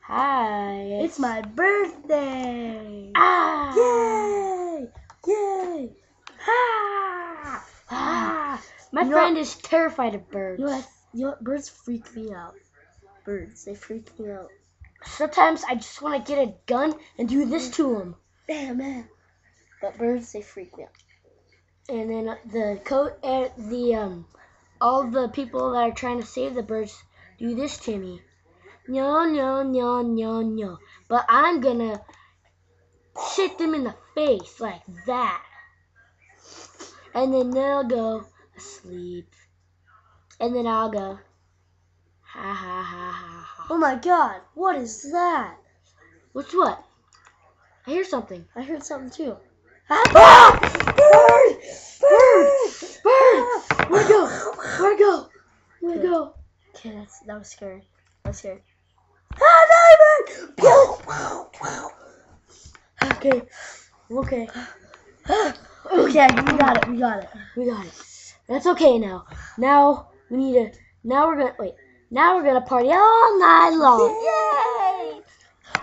Hi. It's my birthday. Ah. Yay! Yay! Ah! Ah! My friend is terrified of birds. You know what? Birds freak me out. Birds, they freak me out. Sometimes I just want to get a gun and do this to them. Bam, man. But birds, they freak me out. And then all the people that are trying to save the birds do this to me. No, no, no, no, no. But I'm gonna hit them in the face like that. And then they'll go asleep. And then I'll go, ha, ha, ha, ha, ha. Oh my god, what is that? What's what? I hear something. I heard something too. Ah! Bird! Bird! Bird! Where'd it go? Where'd it go? Where'd it go? Okay, that was scary. That was scary. Ah, no, bird! Okay. Okay. Okay, we got it. We got it. We got it. That's okay now. Now we're gonna party all night long. Yay!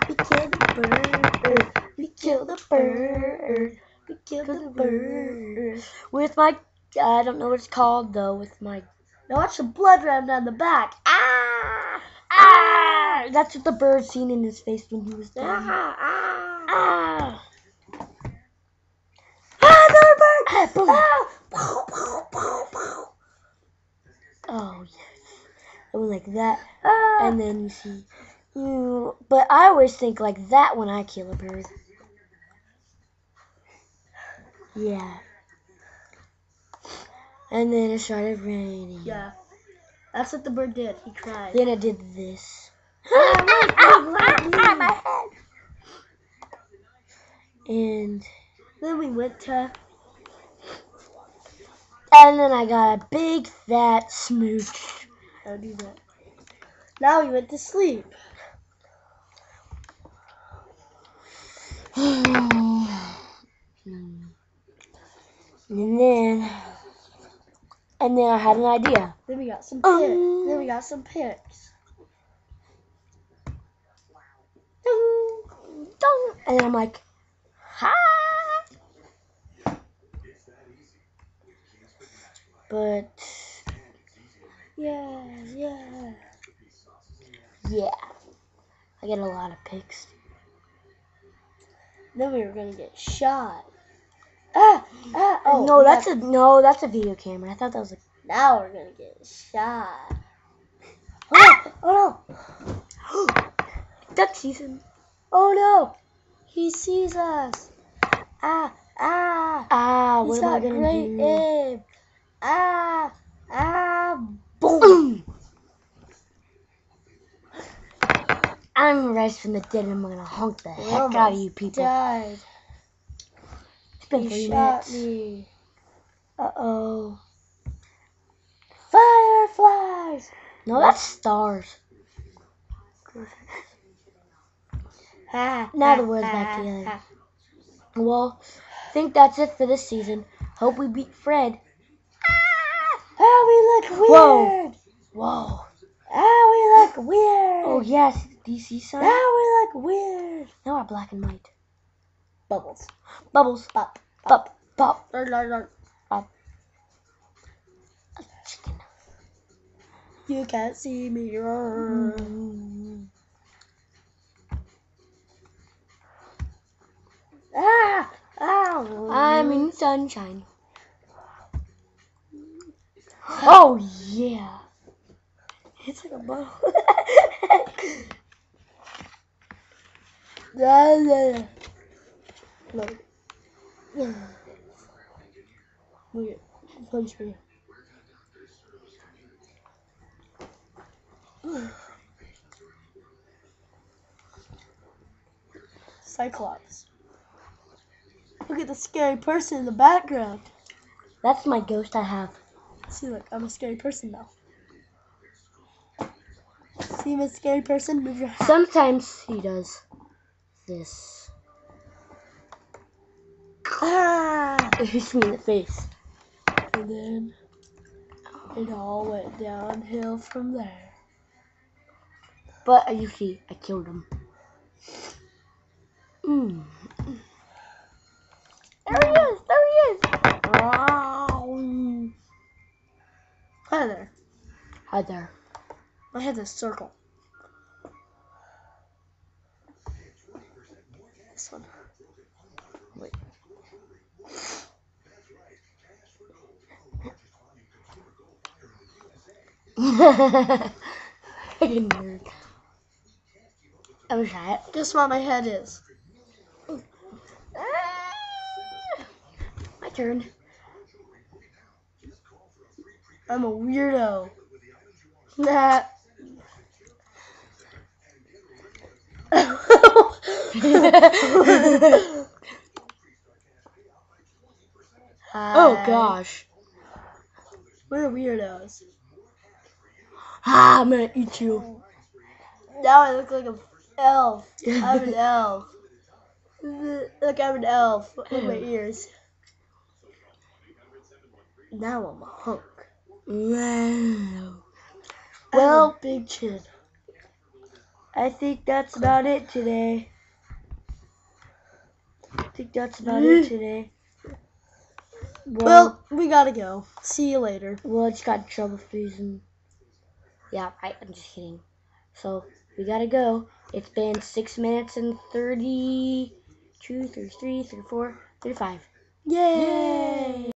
We killed the bird. We killed the bird. We killed the bird. With my, I don't know what it's called though, with my, Now watch the blood run down the back. Ah! ah! That's what the bird seen in his face when he was down. Ah! Ah! Ah! Ah! Another bird! Ah, boom. Ah! Pow, pow, pow, pow. Oh yes. It went like that. Ah! And then you see, but I always think like that when I kill a bird. Yeah. And then it started raining. Yeah. That's what the bird did. He cried. Then I did this. My head. And Then we went to. And then I got a big fat smooch. I'll do that. Now we went to sleep. And then I had an idea. Then we got some pics. Then we got some pics. And then I'm like, ha! But Yeah. I get a lot of pics. Then we were gonna get shot. Oh, No, that's a video camera. I thought that was a. Now we're gonna get shot. Oh no! Duck season. Oh no! He sees us. Ah! What He's am I got gonna great do? aim. Boom! I'm rise from the dead and I'm gonna honk the heck out of you people. Died. It's been He 3 shot minutes. me. Uh-oh. Fireflies. No, that's stars. Now the world's back together. Well, I think that's it for this season. Hope we beat Fred. Oh, we look weird. Whoa. Oh, we look weird. Oh, yes. DC sign. Now we look weird. Now we're black and white. Bubbles. Bubbles. Pop. Pop. Pop. Pop. Chicken. You can't see me. I'm in sunshine. Oh, yeah. It's like a bubble. Look. Look at punch me. Cyclops. Look at the scary person in the background. That's my ghost I have. See, look, I'm a scary person now. See, I'm a scary person? Move your hat. Sometimes he does this. It hits me in the face. And then it all went downhill from there. But you see, I killed him. There he is. There he is. Hi there. Hi there. I had this circle. This one. Wait. Fucking nerd. I wish I had. Guess what my head is? My turn. I'm a weirdo. Nah. Oh gosh. We're weirdos. I'm gonna eat you. Now I look like an elf. I'm an elf. Look, I'm an elf. Look at my ears. Now I'm a hunk. Wow. Well, big chin. I think that's about it today. Well, we gotta go. See you later. Well, I just got in trouble freezing. Yeah, I'm just kidding. So, we gotta go. It's been 6 minutes and 32, 33, 34, 35. Yay!